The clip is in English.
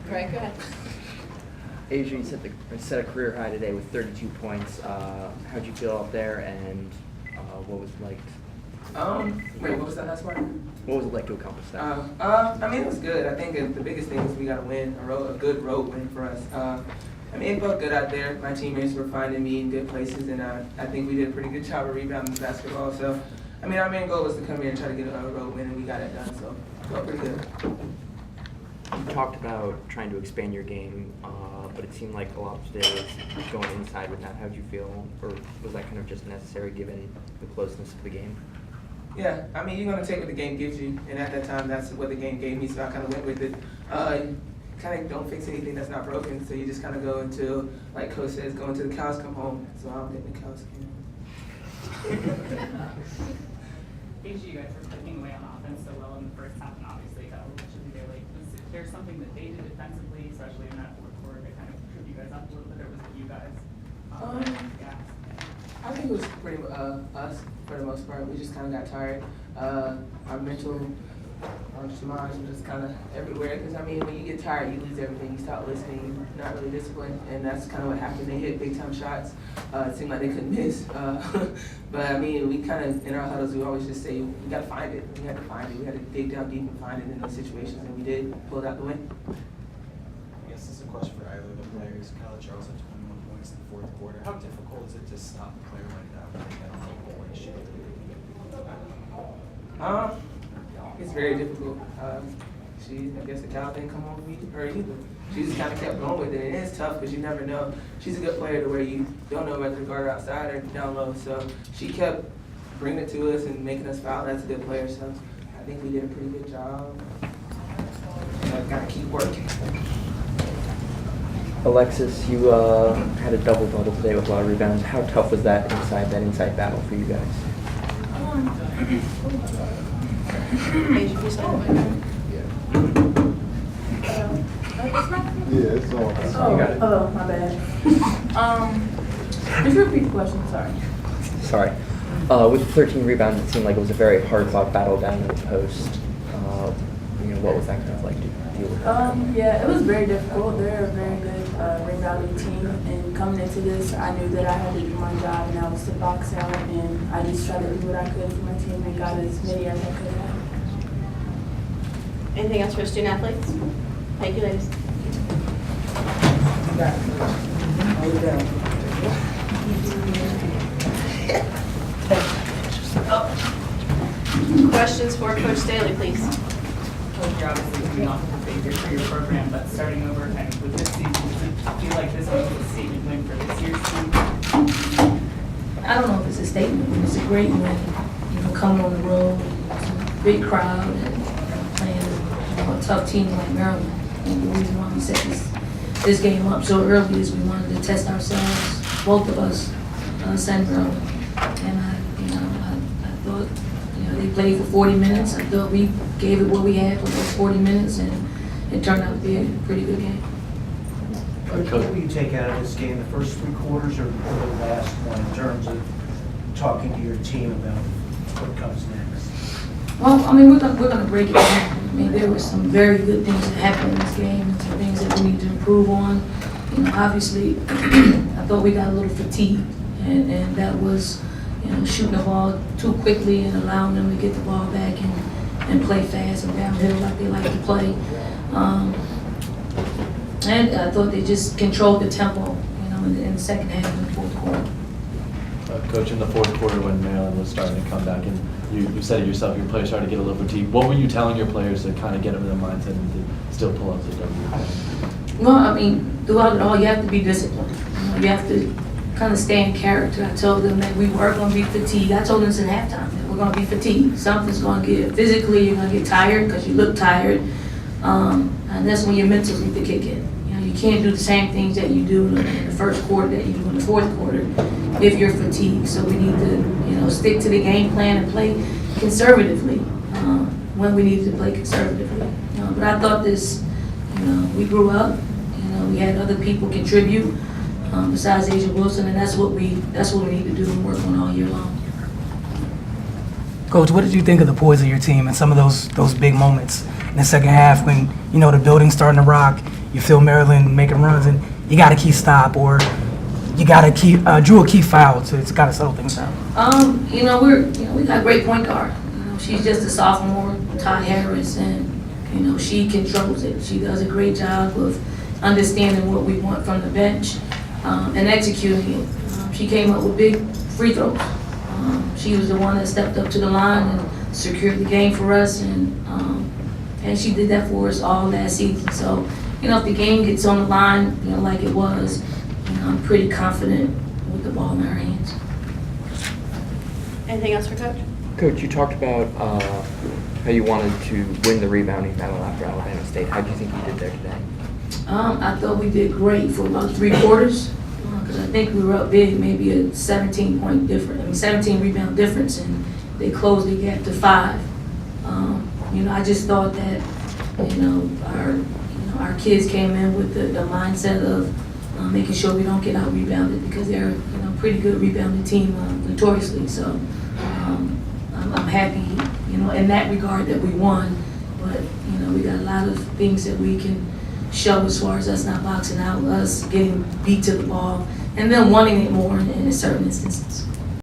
Right, go ahead. Asia, you set a career high today with 32 points. How'd you feel out there, and what was it like? Wait, what was that last part? What was it like to accomplish that? I mean, it was good. I think the biggest thing was we got to win, a good road win for us. I mean, it felt good out there. My teammates were finding me in good places, and I think we did a pretty good job of rebounding the basketball. So, I mean, our main goal was to come here and try to get a road win, and we got it done. So, it felt pretty good. You talked about trying to expand your game, but it seemed like a lot of today was going inside with that. How'd you feel, or was that kind of just necessary given the closeness of the game? Yeah, I mean, you're going to take what the game gives you, and at that time, that's what the game gave me, so I kind of went with it. Kind of don't fix anything that's not broken, so you just kind of go until, like Coach says, go until the cows come home. So I don't think the cows came home. You guys were clicking away on offense so well in the first half, and obviously got a little chilly there late. Was there something that they did defensively, especially in that fourth quarter, that kind of tripped you guys up a little bit, or was it you guys? Yeah. I think it was pretty us for the most part. We just kind of got tired. Our mental, our minds were just kind of everywhere. Because I mean, when you get tired, you lose everything. You stop listening, you're not really disciplined, and that's kind of what happened. They hit big time shots. It seemed like they couldn't miss. But I mean, we kind of in our huddles, we always just say we got to find it. We had to find it. We had to dig down deep and find it in those situations, and we did. Pulled out the win. I guess this is a question for either of the players. Kyle Charles had 21 points in the fourth quarter. How difficult is it to stop a player like that when they get on the goal and shit? It's very difficult. I guess the Cal didn't come on her either. She just kind of kept going with it, and it's tough because you never know. She's a good player to where you don't know whether to guard her outside or down low. So she kept bringing it to us and making us foul. That's a good player. So I think we did a pretty good job. Got to keep working. Alexis, you had a double-double today with a lot of rebounds. How tough was that inside battle for you guys? Asia, please stand by. Yeah, it's on. You got it. Oh, my bad. Just repeat the question, sorry. Sorry. With 13 rebounds, it seemed like it was a very hard-fought battle down in the post. What was that kind of like to deal with? Yeah, it was very difficult. They're a very good rebounding team, and coming into this, I knew that I had to do my job, and that was to box out, and I just tried to do what I could for my team and got as many as I could have. Anything else for student athletes? Thank you, ladies. Questions for Coach Staley, please. Coach, you're obviously coming off of a big year for your program, but starting over kind of with this season, does it feel like this was a statement win for this year's team? I don't know if it's a statement, but it's a great win. Coming on the road, big crowd, and playing a tough team like Maryland. And the reason why we set this game up so early is we wanted to test ourselves, both of us, us and Maryland. And I thought, they played for 40 minutes. I thought we gave it what we had for those 40 minutes, and it turned out to be a pretty good game. What do you take out of this game, the first three quarters or the last one, in terms of talking to your team about what comes next? Well, I mean, we're gonna break it down. I mean, there were some very good things that happened in this game, and some things that we need to improve on. Obviously, I thought we got a little fatigued, and that was, shooting the ball too quickly and allowing them to get the ball back and play fast and downhill like they like to play. And I thought they just controlled the tempo, in the second half and the fourth quarter. Coach, in the fourth quarter when Maryland was starting to come back, and you said it yourself, your players started to get a little fatigued. What were you telling your players to kind of get them in the mindset and to still pull up the W? Well, I mean, throughout it all, you have to be disciplined. You have to kind of stay in character. I told them that we were going to be fatigued. I told them this at halftime, that we're going to be fatigued. Something's going to get, physically, you're going to get tired because you look tired. And that's when your mentals need to kick in. You can't do the same things that you do in the first quarter that you do in the fourth quarter if you're fatigued. So we need to, stick to the game plan and play conservatively when we need to play conservatively. But I thought this, we grew up. We had other people contribute besides Asia Wilson, and that's what we need to do and work on all year long. Coach, what did you think of the poise of your team and some of those big moments in the second half when, the building's starting to rock, you feel Maryland making runs and you got a key stop or you got to keep drew a key foul to kind of settle things out? We got a great point guard. She's just a sophomore, Ty Harris, and she controls it. She does a great job of understanding what we want from the bench and executing it. She came up with big free throws. She was the one that stepped up to the line and secured the game for us, and she did that for us all last season. So, if the game gets on the line, like it was, I'm pretty confident with the ball in our hands. Anything else for Coach? Coach, you talked about how you wanted to win the rebounding battle after Alabama State. How do you think you did there today? I thought we did great for about 3 quarters because I think we were up big, maybe a 17-point difference, 17 rebound difference, and they closed the gap to 5. I just thought that our kids came in with the mindset of making sure we don't get out rebounded because they're a pretty good rebounding team notoriously. So I'm happy in that regard that we won, but we got a lot of things that we can show as far as us not boxing out, us getting beat to the ball, and then wanting it more in certain instances.